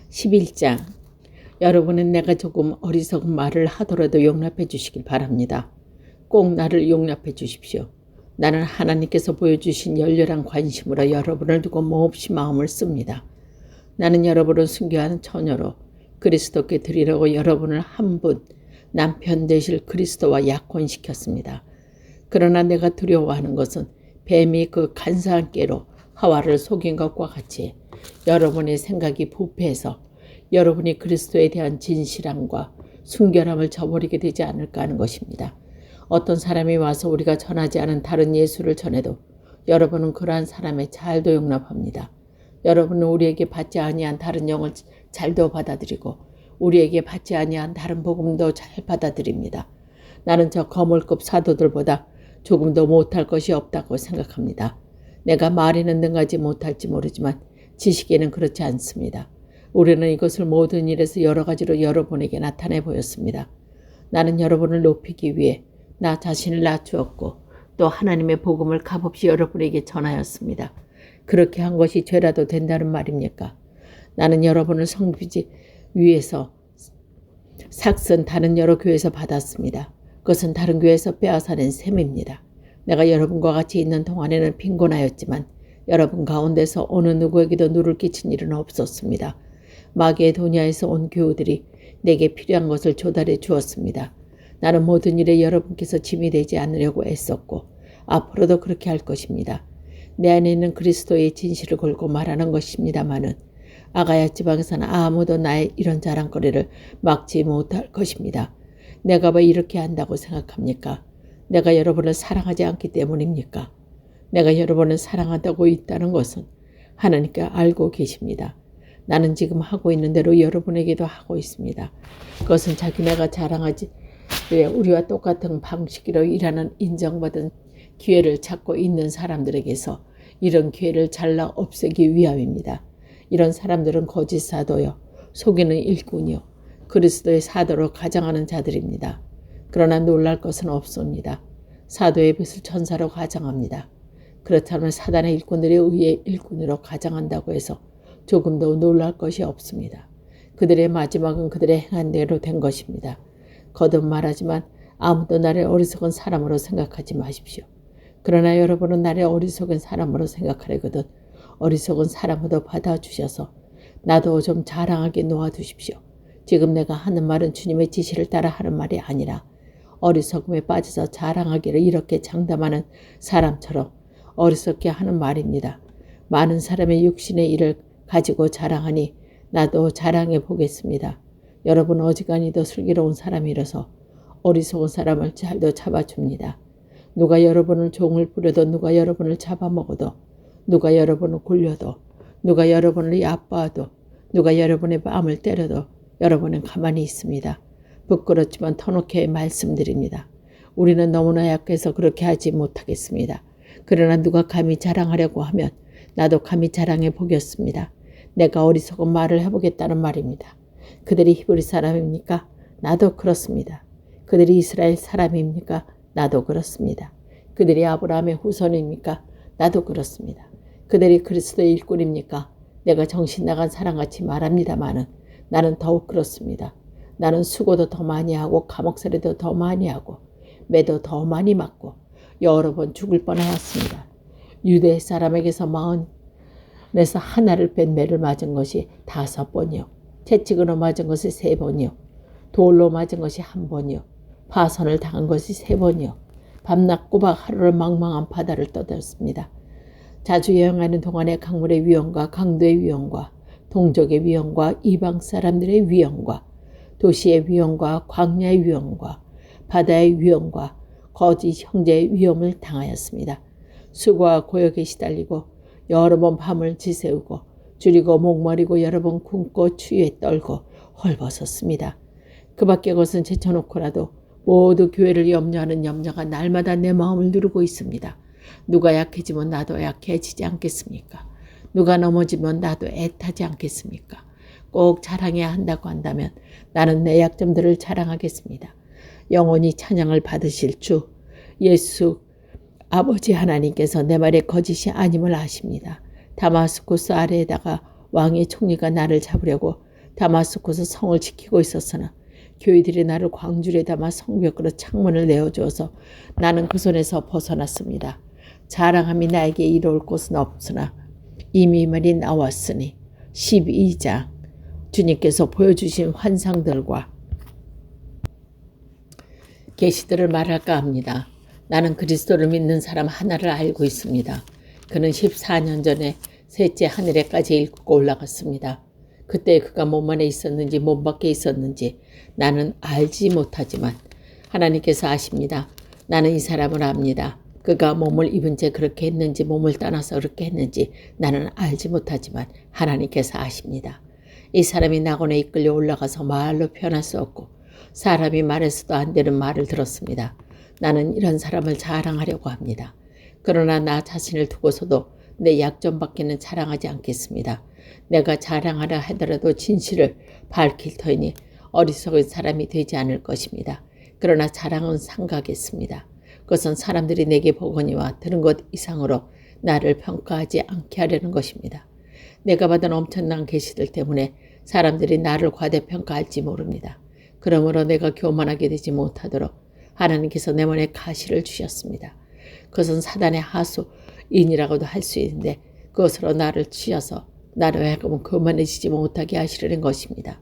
11장. 여러분은 내가 조금 어리석은 말을 하더라도 용납해 주시길 바랍니다. 꼭 나를 용납해 주십시오. 나는 하나님께서 보여주신 열렬한 관심으로 여러분을 두고 몹시 마음을 씁니다. 나는 여러분을 순교하는 처녀로 그리스도께 드리려고 여러분을 한 분, 남편 되실 그리스도와 약혼시켰습니다. 그러나 내가 두려워하는 것은 뱀이 그 간사한 깨로 하와를 속인 것과 같이 여러분의 생각이 부패해서 여러분이 그리스도에 대한 진실함과 순결함을 저버리게 되지 않을까 하는 것입니다. 어떤 사람이 와서 우리가 전하지 않은 다른 예수를 전해도 여러분은 그러한 사람의 잘도 용납합니다. 여러분은 우리에게 받지 아니한 다른 영을 잘도 받아들이고 우리에게 받지 아니한 다른 복음도 잘 받아들입니다. 나는 저 거물급 사도들보다 조금 더 못할 것이 없다고 생각합니다. 내가 말에는 능하지 못할지 모르지만 지식에는 그렇지 않습니다. 우리는 이것을 모든 일에서 여러 가지로 여러분에게 나타내 보였습니다. 나는 여러분을 높이기 위해 나 자신을 낮추었고 또 하나님의 복음을 값없이 여러분에게 전하였습니다. 그렇게 한 것이 죄라도 된다는 말입니까? 나는 여러분을 성비지 위해서 삭선 다른 여러 교회에서 받았습니다. 그것은 다른 교회에서 빼앗아낸 셈입니다. 내가 여러분과 같이 있는 동안에는 빈곤하였지만 여러분 가운데서 어느 누구에게도 누를 끼친 일은 없었습니다. 마게도냐에서 온 교우들이 내게 필요한 것을 조달해 주었습니다. 나는 모든 일에 여러분께서 짐이 되지 않으려고 애썼고 앞으로도 그렇게 할 것입니다. 내 안에 있는 그리스도의 진실을 걸고 말하는 것입니다마는 아가야 지방에서는 아무도 나의 이런 자랑거리를 막지 못할 것입니다. 내가 왜 이렇게 한다고 생각합니까? 내가 여러분을 사랑하지 않기 때문입니까? 내가 여러분을 사랑한다고 있다는 것은 하나님께 알고 계십니다. 나는 지금 하고 있는 대로 여러분에게도 하고 있습니다. 그것은 자기네가 자랑하지 왜 우리와 똑같은 방식으로 일하는 인정받은 기회를 찾고 있는 사람들에게서 이런 기회를 잘라 없애기 위함입니다. 이런 사람들은 거짓 사도요, 속이는 일꾼이요, 그리스도의 사도로 가장하는 자들입니다. 그러나 놀랄 것은 없습니다. 사도의 빚을 천사로 가장합니다. 그렇다면 사단의 일꾼들이 의의 일꾼으로 가장한다고 해서 조금도 놀랄 것이 없습니다. 그들의 마지막은 그들의 행한 대로 된 것입니다. 거듭 말하지만 아무도 나를 어리석은 사람으로 생각하지 마십시오. 그러나 여러분은 나를 어리석은 사람으로 생각하려거든 어리석은 사람으로 받아주셔서 나도 좀 자랑하게 놓아두십시오. 지금 내가 하는 말은 주님의 지시를 따라 하는 말이 아니라 어리석음에 빠져서 자랑하기를 이렇게 장담하는 사람처럼 어리석게 하는 말입니다. 많은 사람의 육신의 일을 가지고 자랑하니 나도 자랑해 보겠습니다. 여러분 어지간히도 슬기로운 사람이라서 어리석은 사람을 잘도 잡아줍니다. 누가 여러분을 종을 부려도 누가 여러분을 잡아먹어도 누가 여러분을 굴려도 누가 여러분을 얕봐도 누가 여러분의 마음을 때려도 여러분은 가만히 있습니다. 부끄럽지만 터놓게 말씀드립니다. 우리는 너무나 약해서 그렇게 하지 못하겠습니다. 그러나 누가 감히 자랑하려고 하면 나도 감히 자랑해 보겠습니다. 내가 어리석은 말을 해보겠다는 말입니다. 그들이 히브리 사람입니까? 나도 그렇습니다. 그들이 이스라엘 사람입니까? 나도 그렇습니다. 그들이 아브라함의 후손입니까? 나도 그렇습니다. 그들이 그리스도의 일꾼입니까? 내가 정신 나간 사람같이 말합니다마는 나는 더욱 그렇습니다. 나는 수고도 더 많이 하고 감옥살이도 더 많이 하고 매도 더 많이 맞고 여러 번 죽을 뻔하였습니다. 유대 사람에게서 40에서 하나를 뺀 매를 맞은 것이 5번이요. 채찍으로 맞은 것이 3번이요. 돌로 맞은 것이 1번이요. 파선을 당한 것이 3번이요. 밤낮 꼬박 하루를 망망한 바다를 떠들었습니다. 자주 여행하는 동안에 강물의 위험과 강도의 위험과 동족의 위험과 이방 사람들의 위험과 도시의 위험과 광야의 위험과 바다의 위험과 거짓 형제의 위험을 당하였습니다. 수고와 고역에 시달리고 여러 번 밤을 지새우고 줄이고 목마르고 여러 번 굶고 추위에 떨고 헐벗었습니다. 그 밖의 것은 제쳐놓고라도 모두 교회를 염려하는 염려가 날마다 내 마음을 누르고 있습니다. 누가 약해지면 나도 약해지지 않겠습니까? 누가 넘어지면 나도 애타지 않겠습니까? 꼭 자랑해야 한다고 한다면 나는 내 약점들을 자랑하겠습니다. 영원히 찬양을 받으실 주 예수 아버지 하나님께서 내 말에 거짓이 아님을 아십니다. 다마스쿠스 아래에다가 왕의 총리가 나를 잡으려고 다마스코스 성을 지키고 있었으나 교회들이 나를 광주리에 담아 성벽으로 창문을 내어주어서 나는 그 손에서 벗어났습니다. 자랑함이 나에게 이로울 곳은 없으나 이미 말이 나왔으니 12장 주님께서 보여주신 환상들과 계시들을 말할까 합니다. 나는 그리스도를 믿는 사람 하나를 알고 있습니다. 그는 14년 전에 셋째 하늘에까지 일구고 올라갔습니다. 그때 그가 몸 안에 있었는지 몸 밖에 있었는지 나는 알지 못하지만 하나님께서 아십니다. 나는 이 사람을 압니다. 그가 몸을 입은 채 그렇게 했는지 몸을 떠나서 그렇게 했는지 나는 알지 못하지만 하나님께서 아십니다. 이 사람이 낙원에 이끌려 올라가서 말로 표현할 수 없고 사람이 말해서도 안 되는 말을 들었습니다. 나는 이런 사람을 자랑하려고 합니다. 그러나 나 자신을 두고서도 내 약점밖에는 자랑하지 않겠습니다. 내가 자랑하려 하더라도 진실을 밝힐 터이니 어리석은 사람이 되지 않을 것입니다. 그러나 자랑은 삼가겠습니다. 그것은 사람들이 내게 보거니와 들은 것 이상으로 나를 평가하지 않게 하려는 것입니다. 내가 받은 엄청난 계시들 때문에 사람들이 나를 과대평가할지 모릅니다. 그러므로 내가 교만하게 되지 못하도록 하나님께서 내 몸에 가시를 주셨습니다. 그것은 사단의 하수인이라고도 할 수 있는데 그것으로 나를 치어서 나를 하여금 교만해지지 못하게 하시려는 것입니다.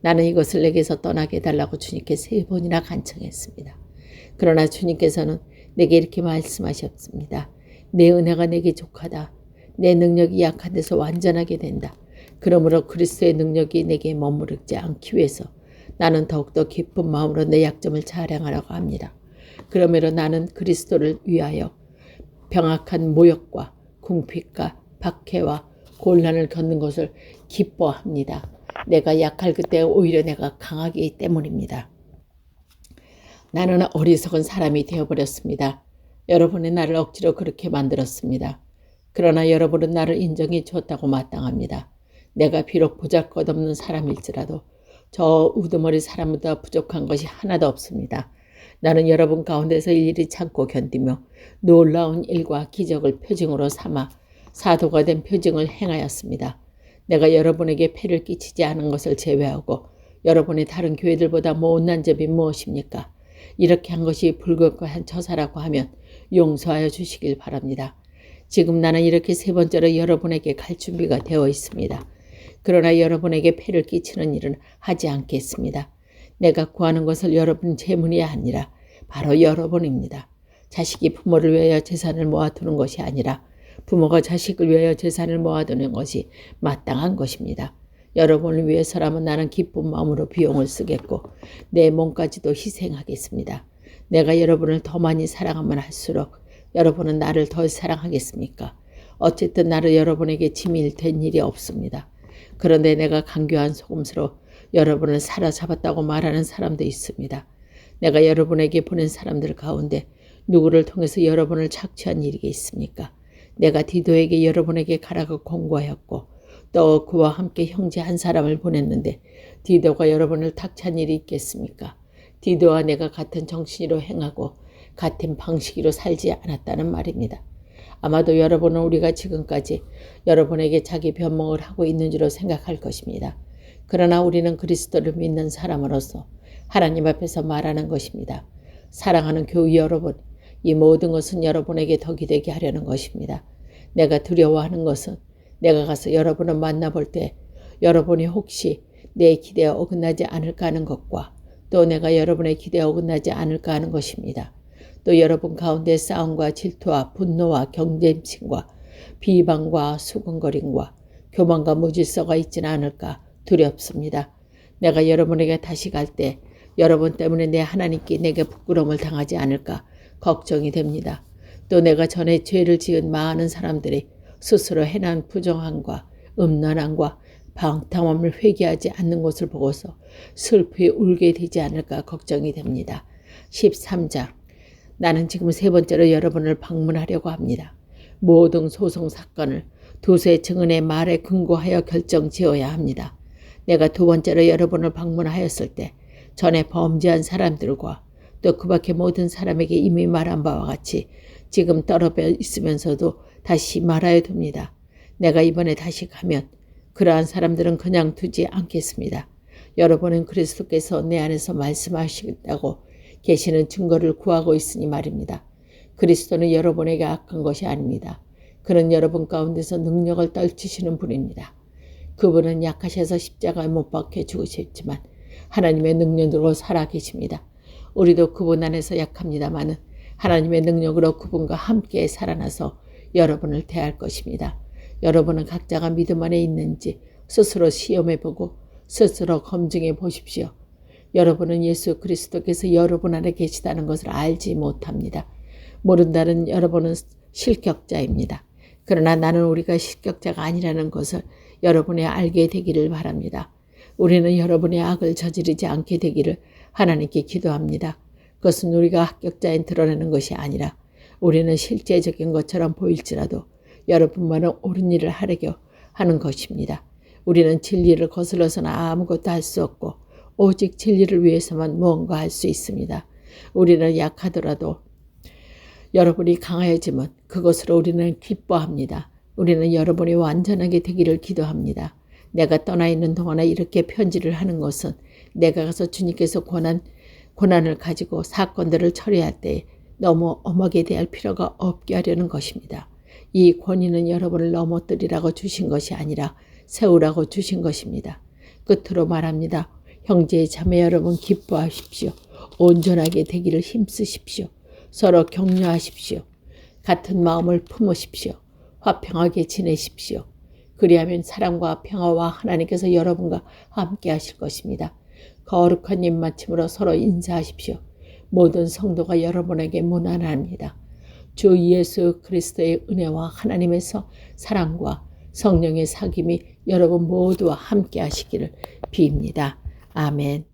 나는 이것을 내게서 떠나게 해달라고 주님께 3번이나 간청했습니다. 그러나 주님께서는 내게 이렇게 말씀하셨습니다. 내 은혜가 내게 족하다. 내 능력이 약한 데서 완전하게 된다. 그러므로 그리스도의 능력이 내게 머무르지 않기 위해서 나는 더욱더 기쁜 마음으로 내 약점을 자랑하라고 합니다. 그러므로 나는 그리스도를 위하여 병악한 모욕과 궁핍과 박해와 곤란을 겪는 것을 기뻐합니다. 내가 약할 그때 오히려 내가 강하기 때문입니다. 나는 어리석은 사람이 되어버렸습니다. 여러분이 나를 억지로 그렇게 만들었습니다. 그러나 여러분은 나를 인정해 주었다고 마땅합니다. 내가 비록 보잘것없는 사람일지라도 저 우두머리 사람보다 부족한 것이 하나도 없습니다. 나는 여러분 가운데서 일일이 참고 견디며 놀라운 일과 기적을 표징으로 삼아 사도가 된 표징을 행하였습니다. 내가 여러분에게 폐를 끼치지 않은 것을 제외하고 여러분이 다른 교회들보다 못난 점이 무엇입니까? 이렇게 한 것이 불결한 처사라고 하면 용서하여 주시길 바랍니다. 지금 나는 이렇게 3번째로 여러분에게 갈 준비가 되어 있습니다. 그러나 여러분에게 폐를 끼치는 일은 하지 않겠습니다. 내가 구하는 것을 여러분 재물이 아니라 바로 여러분입니다. 자식이 부모를 위하여 재산을 모아두는 것이 아니라 부모가 자식을 위하여 재산을 모아두는 것이 마땅한 것입니다. 여러분을 위해서라면 나는 기쁜 마음으로 비용을 쓰겠고 내 몸까지도 희생하겠습니다. 내가 여러분을 더 많이 사랑하면 할수록 여러분은 나를 더 사랑하겠습니까? 어쨌든 나를 여러분에게 짐이 된 일이 없습니다. 그런데 내가 간교한 속임수로 여러분을 사로잡았다고 말하는 사람도 있습니다. 내가 여러분에게 보낸 사람들 가운데 누구를 통해서 여러분을 착취한 일이 있습니까? 내가 디도에게 여러분에게 가라고 권고하였고 또 그와 함께 형제 한 사람을 보냈는데 디도가 여러분을 탁취한 일이 있겠습니까? 디도와 내가 같은 정신으로 행하고 같은 방식으로 살지 않았다는 말입니다. 아마도 여러분은 우리가 지금까지 여러분에게 자기 변명을 하고 있는 줄로 생각할 것입니다. 그러나 우리는 그리스도를 믿는 사람으로서 하나님 앞에서 말하는 것입니다. 사랑하는 교회 여러분, 이 모든 것은 여러분에게 덕이 되게 하려는 것입니다. 내가 두려워하는 것은 내가 가서 여러분을 만나볼 때 여러분이 혹시 내 기대에 어긋나지 않을까 하는 것과 또 내가 여러분의 기대에 어긋나지 않을까 하는 것입니다. 또 여러분 가운데 싸움과 질투와 분노와 경쟁심과 비방과 수근거림과 교만과 무질서가 있지는 않을까 두렵습니다. 내가 여러분에게 다시 갈 때 여러분 때문에 내 하나님께 내게 부끄러움을 당하지 않을까 걱정이 됩니다. 또 내가 전에 죄를 지은 많은 사람들이 스스로 해난 부정함과 음란함과 방탕함을 회개하지 않는 것을 보고서 슬프게 울게 되지 않을까 걱정이 됩니다. 13장 나는 지금 3번째로 여러분을 방문하려고 합니다. 모든 소송 사건을 두세 증언의 말에 근거하여 결정지어야 합니다. 내가 2번째로 여러분을 방문하였을 때 전에 범죄한 사람들과 또 그 밖의 모든 사람에게 이미 말한 바와 같이 지금 떨어져 있으면서도 다시 말하여 둡니다. 내가 이번에 다시 가면 그러한 사람들은 그냥 두지 않겠습니다. 여러분은 그리스도께서 내 안에서 말씀하시겠다고 계시는 증거를 구하고 있으니 말입니다. 그리스도는 여러분에게 악한 것이 아닙니다. 그는 여러분 가운데서 능력을 떨치시는 분입니다. 그분은 약하셔서 십자가에 못 박혀 죽으셨지만 하나님의 능력으로 살아 계십니다. 우리도 그분 안에서 약합니다마는 하나님의 능력으로 그분과 함께 살아나서 여러분을 대할 것입니다. 여러분은 각자가 믿음 안에 있는지 스스로 시험해보고 스스로 검증해 보십시오. 여러분은 예수 그리스도께서 여러분 안에 계시다는 것을 알지 못합니다. 모른다는 여러분은 실격자입니다. 그러나 나는 우리가 실격자가 아니라는 것을 여러분이 알게 되기를 바랍니다. 우리는 여러분의 악을 저지르지 않게 되기를 하나님께 기도합니다. 그것은 우리가 합격자인 드러내는 것이 아니라 우리는 실제적인 것처럼 보일지라도 여러분만은 옳은 일을 하려고 하는 것입니다. 우리는 진리를 거슬러서는 아무것도 할 수 없고 오직 진리를 위해서만 무언가 할 수 있습니다. 우리는 약하더라도 여러분이 강하여지면 그것으로 우리는 기뻐합니다. 우리는 여러분이 완전하게 되기를 기도합니다. 내가 떠나 있는 동안에 이렇게 편지를 하는 것은 내가 가서 주님께서 고난을 가지고 사건들을 처리할 때 너무 엄하게 대할 필요가 없게 하려는 것입니다. 이 권위는 여러분을 넘어뜨리라고 주신 것이 아니라 세우라고 주신 것입니다. 끝으로 말합니다. 형제 자매 여러분 기뻐하십시오. 온전하게 되기를 힘쓰십시오. 서로 격려하십시오. 같은 마음을 품으십시오. 화평하게 지내십시오. 그리하면 사랑과 평화와 하나님께서 여러분과 함께 하실 것입니다. 거룩한 입맞춤으로 서로 인사하십시오. 모든 성도가 여러분에게 문안합니다. 주 예수 그리스도의 은혜와 하나님에서 사랑과 성령의 사귐이 여러분 모두와 함께 하시기를 빕니다. 아멘.